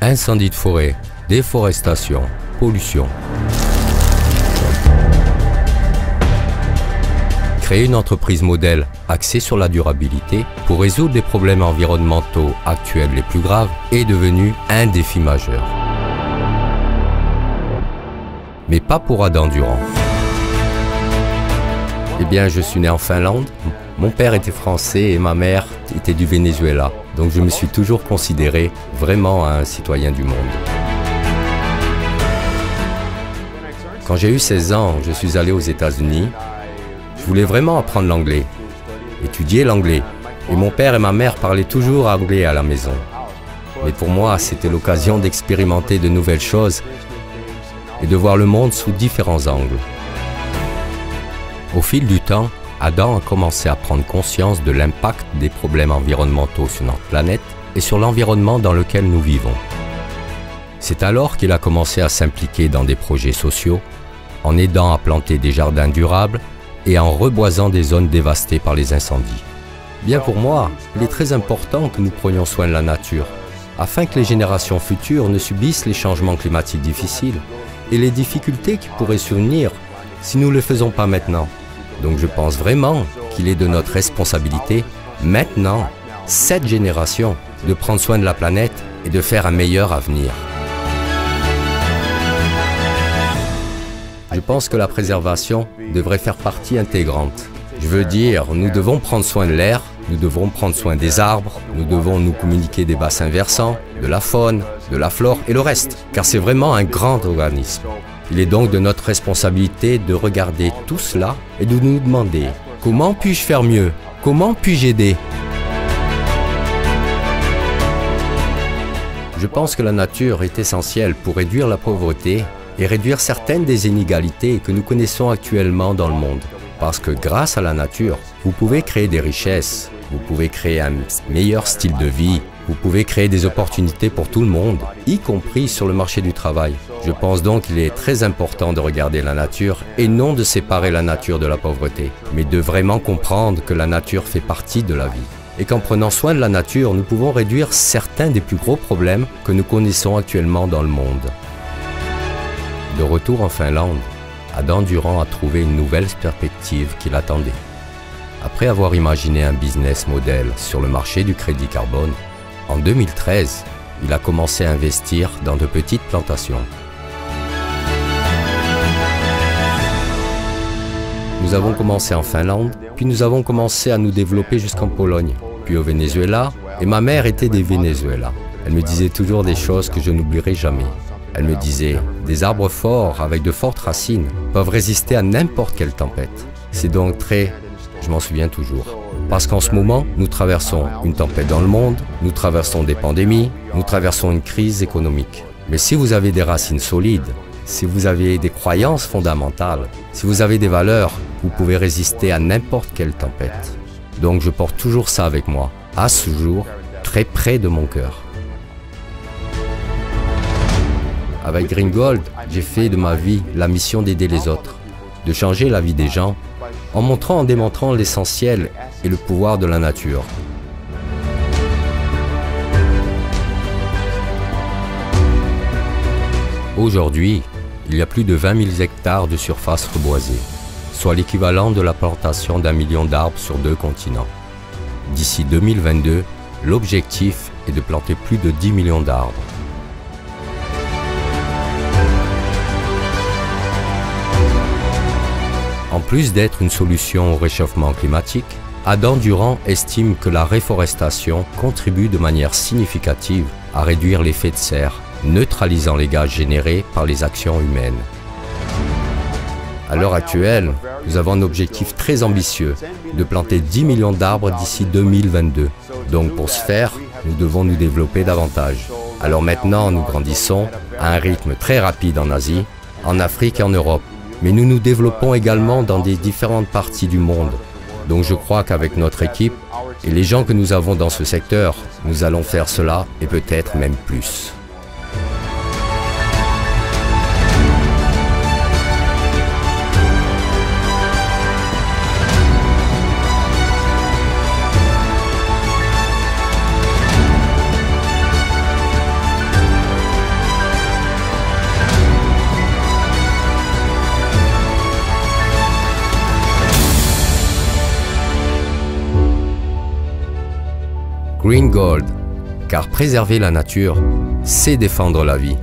Incendie de forêt, déforestation, pollution. Créer une entreprise modèle axée sur la durabilité pour résoudre les problèmes environnementaux actuels les plus graves est devenu un défi majeur. Mais pas pour Adam Durand. Eh bien, je suis né en Finlande. Mon père était français et ma mère était du Venezuela. Donc je me suis toujours considéré vraiment un citoyen du monde. Quand j'ai eu 16 ans, je suis allé aux États-Unis. Je voulais vraiment apprendre l'anglais, étudier l'anglais. Et mon père et ma mère parlaient toujours anglais à la maison. Mais pour moi, c'était l'occasion d'expérimenter de nouvelles choses et de voir le monde sous différents angles. Au fil du temps, Adam a commencé à prendre conscience de l'impact des problèmes environnementaux sur notre planète et sur l'environnement dans lequel nous vivons. C'est alors qu'il a commencé à s'impliquer dans des projets sociaux, en aidant à planter des jardins durables et en reboisant des zones dévastées par les incendies. Bien pour moi, il est très important que nous prenions soin de la nature, afin que les générations futures ne subissent les changements climatiques difficiles et les difficultés qui pourraient survenir si nous ne le faisons pas maintenant. Donc je pense vraiment qu'il est de notre responsabilité, maintenant, cette génération, de prendre soin de la planète et de faire un meilleur avenir. Je pense que la préservation devrait faire partie intégrante. Je veux dire, nous devons prendre soin de l'air, nous devons prendre soin des arbres, nous devons nous communiquer des bassins versants, de la faune, de la flore et le reste, car c'est vraiment un grand organisme. Il est donc de notre responsabilité de regarder tout cela et de nous demander « Comment puis-je faire mieux? Comment puis-je aider ?» Je pense que la nature est essentielle pour réduire la pauvreté et réduire certaines des inégalités que nous connaissons actuellement dans le monde. Parce que grâce à la nature, vous pouvez créer des richesses, vous pouvez créer un meilleur style de vie, vous pouvez créer des opportunités pour tout le monde, y compris sur le marché du travail. Je pense donc qu'il est très important de regarder la nature et non de séparer la nature de la pauvreté, mais de vraiment comprendre que la nature fait partie de la vie. Et qu'en prenant soin de la nature, nous pouvons réduire certains des plus gros problèmes que nous connaissons actuellement dans le monde. De retour en Finlande, Adam Durand a trouvé une nouvelle perspective qui l'attendait. Après avoir imaginé un business model sur le marché du crédit carbone, en 2013, il a commencé à investir dans de petites plantations. Nous avons commencé en Finlande, puis nous avons commencé à nous développer jusqu'en Pologne, puis au Venezuela, et ma mère était des Venezuela. Elle me disait toujours des choses que je n'oublierai jamais. Elle me disait, des arbres forts avec de fortes racines peuvent résister à n'importe quelle tempête. C'est donc très... Je m'en souviens toujours. Parce qu'en ce moment, nous traversons une tempête dans le monde, nous traversons des pandémies, nous traversons une crise économique. Mais si vous avez des racines solides, si vous avez des croyances fondamentales, si vous avez des valeurs, vous pouvez résister à n'importe quelle tempête. Donc je porte toujours ça avec moi, à ce jour, très près de mon cœur. Avec Green Gold, j'ai fait de ma vie la mission d'aider les autres, de changer la vie des gens, en démontrant l'essentiel et le pouvoir de la nature. Aujourd'hui, il y a plus de 20 000 hectares de surface reboisée, soit l'équivalent de la plantation d'1 million d'arbres sur 2 continents. D'ici 2022, l'objectif est de planter plus de 10 millions d'arbres. En plus d'être une solution au réchauffement climatique, Adam Durand estime que la réforestation contribue de manière significative à réduire l'effet de serre, neutralisant les gaz générés par les actions humaines. À l'heure actuelle, nous avons un objectif très ambitieux de planter 10 millions d'arbres d'ici 2022. Donc pour ce faire, nous devons nous développer davantage. Alors maintenant, nous grandissons à un rythme très rapide en Asie, en Afrique et en Europe. Mais nous nous développons également dans des différentes parties du monde. Donc je crois qu'avec notre équipe et les gens que nous avons dans ce secteur, nous allons faire cela et peut-être même plus. Green Gold, car préserver la nature, c'est défendre la vie.